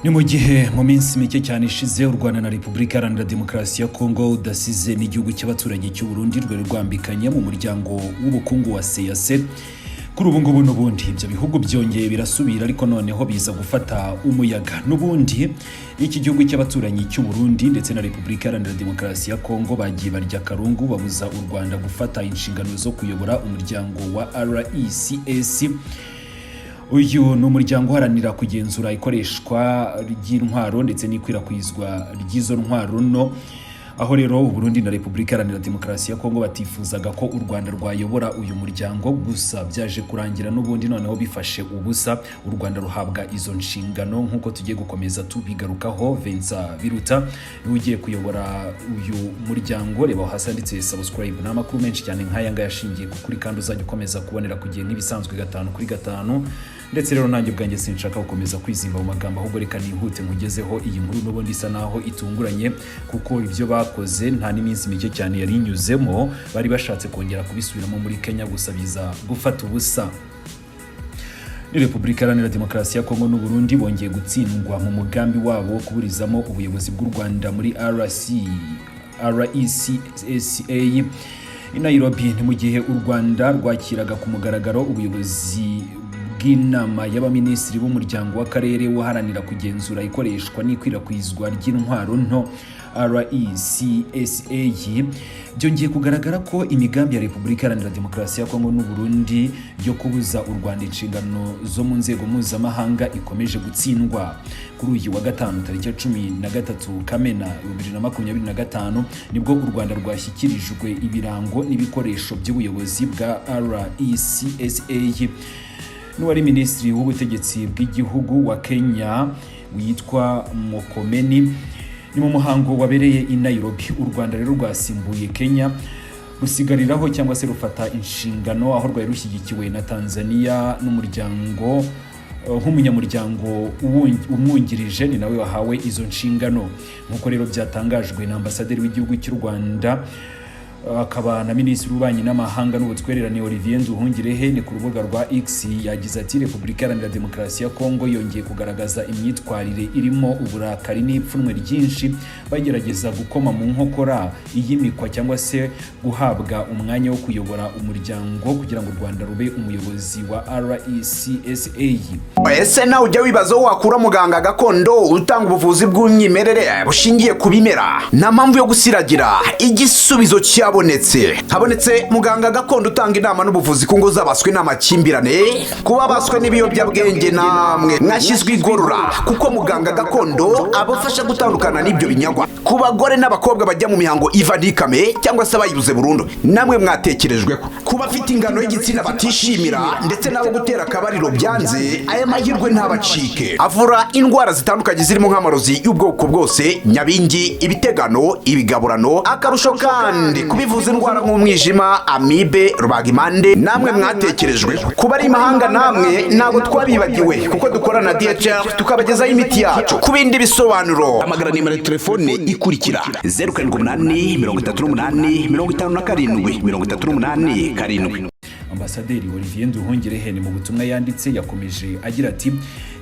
Ni mu gihe mu minsi mike cyane ishize Urwanda na Repubulika Iharanira Demokarasi ya Congo udasize n'igihugu cy'abaturanyi cy'u Burundi rwari rwambikanye mu muryango w'ubukungu wa CAC. Kuri ubu ngubu n'ubundi ibyo bihugu byongeye birasubira ariko noneho biza gufata umuyaga. N'ubundi iki gihugu cy'abaturanyi cy'u Burundi ndetse na Repubulika Iharanira Demokarasi ya Congo bagiye barya karungu babuza u Rwanda gufata inshingano zo kuyobora umuryango wa RECS. Uyu ni umuryango uharanira kugenzura ikoreshwa ry'intwaro ndetse n'ikwirakwizwa ry'izo ntwaro no aho rero u Burundi na Repubulika Iharanira Demokarasi ya Congo batifuzaga ko u Rwanda rwayobora uyu muryango, gusa byaje kurangira n'ubundi noneho bifashe ubusa u Rwanda ruhabwa izo nshingano nk'uko tugiye gukomeza tubigarukaho. Biruta niwe ugiye kuyobora uyu muryango. Reba hasi handitse subscribe, n'amakuru menshi cyane nk'aya ngaya ashingiye kuri kandi uzajya ukomeza kubonera kugiye nk'ibisanzwe 5 kuri 5. Ndetse rero nanjye ubwanjye sinshaka gukomeza kwizimba mu magambo, ahubwo reka nihute nkugezeho iyi nkuru n'ubundi isa naho itunguranye, kuko ibyo bakoze nta n'iminsi mike cyane yari inyuzemo. Bari bashatse kongera kubisubiramo muri Kenya, gusa biza gufata ubusa. Ni Repubulika Iharanira Demokarasi ya Congo n'u Burundi bongeye gutsindwa mu mugambi wabo kuburizamo ubuyobozi bw'u Rwanda muri RECSA i Nairobi. Ni mu gihe u Rwanda rwakiraga ku mugaragaro ubuyobozi bw'inama y'abaminisitiri b'umuryango w'akarere waharanira kugenzura ikoreshwa n'ikwirakwizwa ry'intwaro nto RECSA. Byongeye kugaragara ko imigambi ya Repubulika Iharanira Demokarasi ya Congo n'u Burundi yo kubuza u Rwanda inshingano zo mu nzego mpuzamahanga ikomeje gutsindwa. Kuri uyu wa gatanu tariki ya 13 Kamena 2025 nibwo u Rwanda rwashyikirijwe ibirango n'ibikoresho by'ubuyobozi bwa RECSA n'uwari minisitiri w'ubutegetsi bw'igihugu wa Kenya witwa Mokomeni. Ni mu muhango wabereye i Nairobi. U Rwanda rero rwasimbuye Kenya rusigariraho cyangwa se rufata inshingano, aho rwari rushyigikiwe na Tanzania n'umuryango nk'umunyamuryango umwungirije ni nawe wahawe izo nshingano. Nk'uko rero byatangajwe na ambasaderi w'igihugu cy'u Rwanda akaba na minisitiri w'ububanyi n'amahanga n'ubutwererane Olivier Nduhungirehe, ni ku rubuga rwa X yagize ati Repubulika Iharanira Demokarasi ya Congo yongeye kugaragaza imyitwarire irimo uburakari n'ipfunwe ryinshi, bagerageza gukoma mu nkokora iyimikwa cyangwa se guhabwa umwanya wo kuyobora umuryango kugira ngo u Rwanda rube umuyobozi wa RECSA. Ese nawe ujya wibaza wakura muganga gakondo utanga ubuvuzi bw'umwimerere bushingiye ku bimera nta mpamvu yo gusiragira? Igisubizo habonetse muganga gakondo utanga inama n'ubuvuzi ku ngo z'abaswe n'amakimbirane, kuba baswe n'ibiyobyabwenge namwe mwashyizwe igorora, kuko muganga gakondo abafasha gutandukana n'ibyo binyagwa. Ku bagore n'abakobwa bajya mu mihango iva ntikame cyangwa se abayibuze burundu, namwe mwatekerejweho. Ku bafite ingano y'igitsina batishimira ndetse n'abo gutera akabariro byanze, aya mahirwe ntabacike. Avura indwara zitandukanye zirimo nk'amarozi y'ubwoko bwose, nyabingi, ibitegano, ibigaburano. Akarusho kandi kubivuza indwara nk'umwijima, amibe, rubagimpande, namwe mwatekerejwe. Kuba ari imahanga namwe ntabwo twabibagiwe, kuko dukora na DHL tukabagezaho imiti yacu. Ku bindi bisobanuro hamagara nimero ya telefone ikurikira 0788555737. Ambasaderi Olivier Nduhungirehe mu butumwa yanditse yakomeje agira ati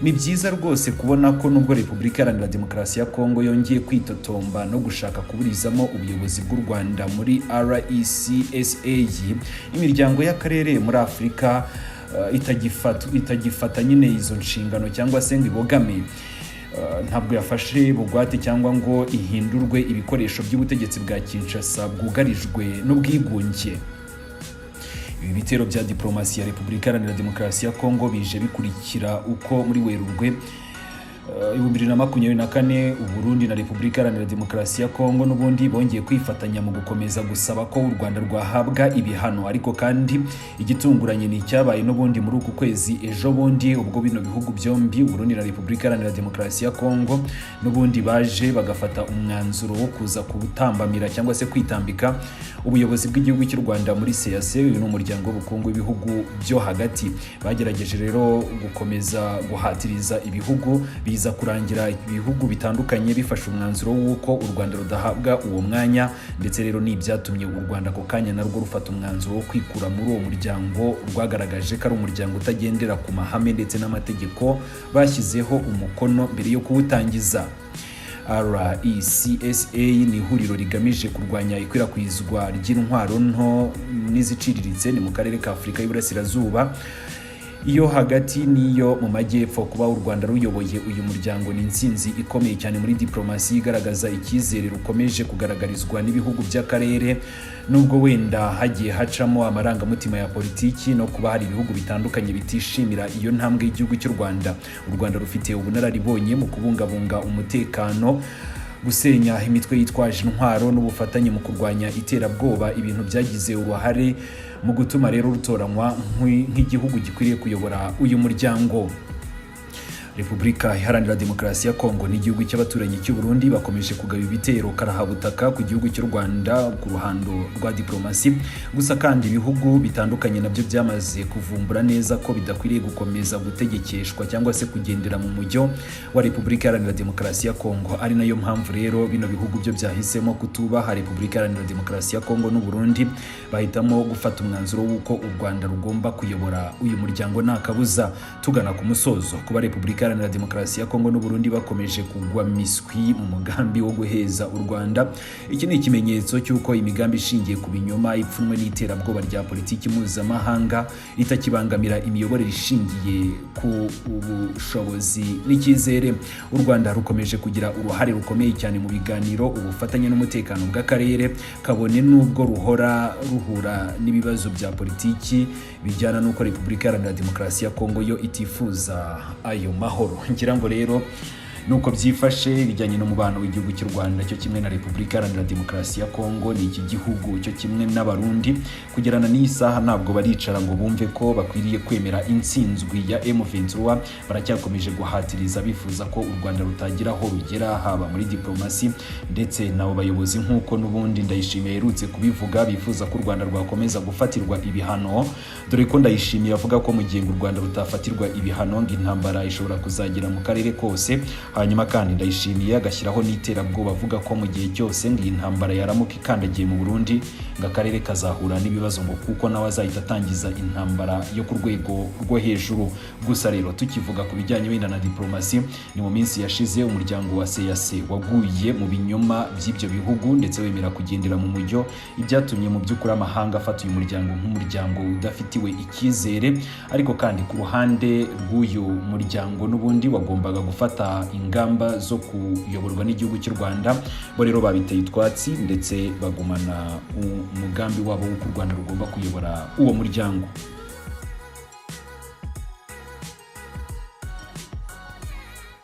ni byiza rwose kubona ko nubwo Repubulika Iharanira Demokarasi ya Congo yongeye kwitotomba no gushaka kuburizamo ubuyobozi bw'u Rwanda muri RECSA, imiryango y'akarere muri Afurika itagifata nyine izo nshingano cyangwa se ngo ibogame. Ntabwo yafashe bugwate cyangwa ngo ihindurwe ibikoresho by'ubutegetsi bwa Kinshasa bwugarijwe n'ubwigunge. Ibi bitero bya diplomasi ya Repubulika Iharanira Demokarasi ya Congo bije bikurikira uko muri Werurwe 2024 u Burundi na Repubulika Iharanira Demokarasi ya Congo n'ubundi bongeye kwifatanya mu gukomeza gusaba ko u Rwanda rwahabwa ibihano. Ariko kandi igitunguranye ni cyabaye n'ubundi muri uku kwezi ejo bundi, ubwo bino bihugu byombi Burundi na Repubulika Iharanira Demokarasi ya Congo n'ubundi baje bagafata umwanzuro wo kuza kubutambamira cyangwa se kwitambika ubuyobozi bw'igihugu cy'u Rwanda muri CAC. Uyu ni umuryango w'ubukungu w'ibihugu byo hagati. Bagerageje rero gukomeza guhatiriza ibihugu biza kurangira ibihugu bitandukanye bifashe umwanzuro w'uko u Rwanda rudahabwa uwo mwanya, ndetse rero ni ibyatumye u Rwanda ako kanya narwo rufata umwanzuro wo kwikura muri uwo muryango rwagaragaje ko ari umuryango utagendera ku mahame ndetse n'amategeko bashyizeho umukono mbere yo kuwutangiza. Recsa ni ihuriro rigamije kurwanya ikwirakwizwa ry'intwaro nto n'iziciriritse, ni mu karere ka Afurika y'Iburasirazuba, iyo hagati niyo mu majyepfo. Kuba u Rwanda ruyoboye uyu muryango ni intsinzi ikomeye cyane muri diplomasi, igaragaza icyizere rukomeje kugaragarizwa n'ibihugu by'akarere, nubwo wenda hagiye hacamo amarangamutima ya politiki no kuba hari ibihugu bitandukanye bitishimira iyo ntambwe y'igihugu cy'u Rwanda. U Rwanda rufite ubunararibonye mu kubungabunga umutekano, gusenya imitwe yitwaje intwaro n'ubufatanye mu kurwanya iterabwoba, ibintu byagize uruhare mu gutuma rero rutoranywa nk'igihugu gikwiriye kuyobora uyu muryango. Repubulika Iharanira Demokarasi ya Congo n'igihugu cy'abaturanyi cy'u Burundi bakomeje kugaba ibitero karahabutaka ku gihugu cy'u Rwanda ku ruhando rwa diplomasi. Gusa kandi ibihugu bitandukanye nabyo byamaze kuvumbura neza ko bidakwiriye gukomeza gutegekeshwa cyangwa se kugendera mu mujyo wa Repubulika Iharanira Demokarasi ya Congo. Ari nayo mpamvu rero bino bihugu byo byahisemo kutubaha Repubulika Iharanira Demokarasi ya Congo n'u Burundi, bahitamo gufata umwanzuro w'uko u Rwanda rugomba kuyobora uyu muryango nta kabuza. Tugana ku musozo, kuba Repubulika Iharanira Demokarasi ya Congo n'u Burundi bakomeje kugwa miswi mu mugambi wo guheza u Rwanda, iki ni ikimenyetso cy'uko imigambi ishingiye ku binyoma, ipfunwe n'iterabwoba rya politiki mpuzamahanga itakibangamira imiyoborere ishingiye ku ubushobozi n'icyizere. U Rwanda rukomeje kugira uruhare rukomeye cyane mu biganiro, ubufatanye n'umutekano bw'akarere, kabone n'ubwo ruhora ruhura n'ibibazo bya politiki bijyana n'uko Repubulika Iharanira Demokarasi ya Congo yo itifuza ayo mahoro. Ngira ngo rero nuko byifashe bijyanye n'umubano w'igihugu cy'u Rwanda cyo kimwe na Repubulika Iharanira Demokarasi ya Congo. Ni iki gihugu cyo kimwe n'Abarundi kugerana n'isaha ntabwo baricara ngo bumve ko bakwiriye kwemera intsinzwi ya M23, baracyakomeje guhatiriza bifuza ko u Rwanda rutagira aho rugera, haba muri diplomasi ndetse nabo bayobozi nk'uko n'ubundi Ndayishimiye yerutse kubivuga, bifuza ko u Rwanda rwakomeza gufatirwa ibihano, dore ko Ndayishimiye avuga ko mu gihe u Rwanda rutafatirwa ibihano ngo intambara ishobora kuzagera mu karere kose. Hanyuma kandi Ndayishimiye agashyiraho n'iterabwoba avuga ko mu gihe cyose ngo iyi ntambara yaramuka ikandagiye mu Burundi ngo akarere kazahura n'ibibazo, ngo kuko nawe azahita atangiza intambara yo ku rwego rwo hejuru. Gusa rero tukivuga ku bijyanye wenda na diplomasi, ni mu minsi yashize umuryango wa CAC waguye mu binyoma by'ibyo bihugu ndetse wemera kugendera mu mujyo, ibyatumye mu by'ukuri amahanga afata uyu muryango nk'umuryango udafitiwe icyizere. Ariko kandi ku ruhande rw'uyu muryango n'ubundi wagombaga gufata ingamba zo kuyoborwa n'igihugu cy'u Rwanda, bo rero babiteye utwatsi ndetse bagumana umugambi wabo w'uko u Rwanda rugomba kuyobora uwo muryango.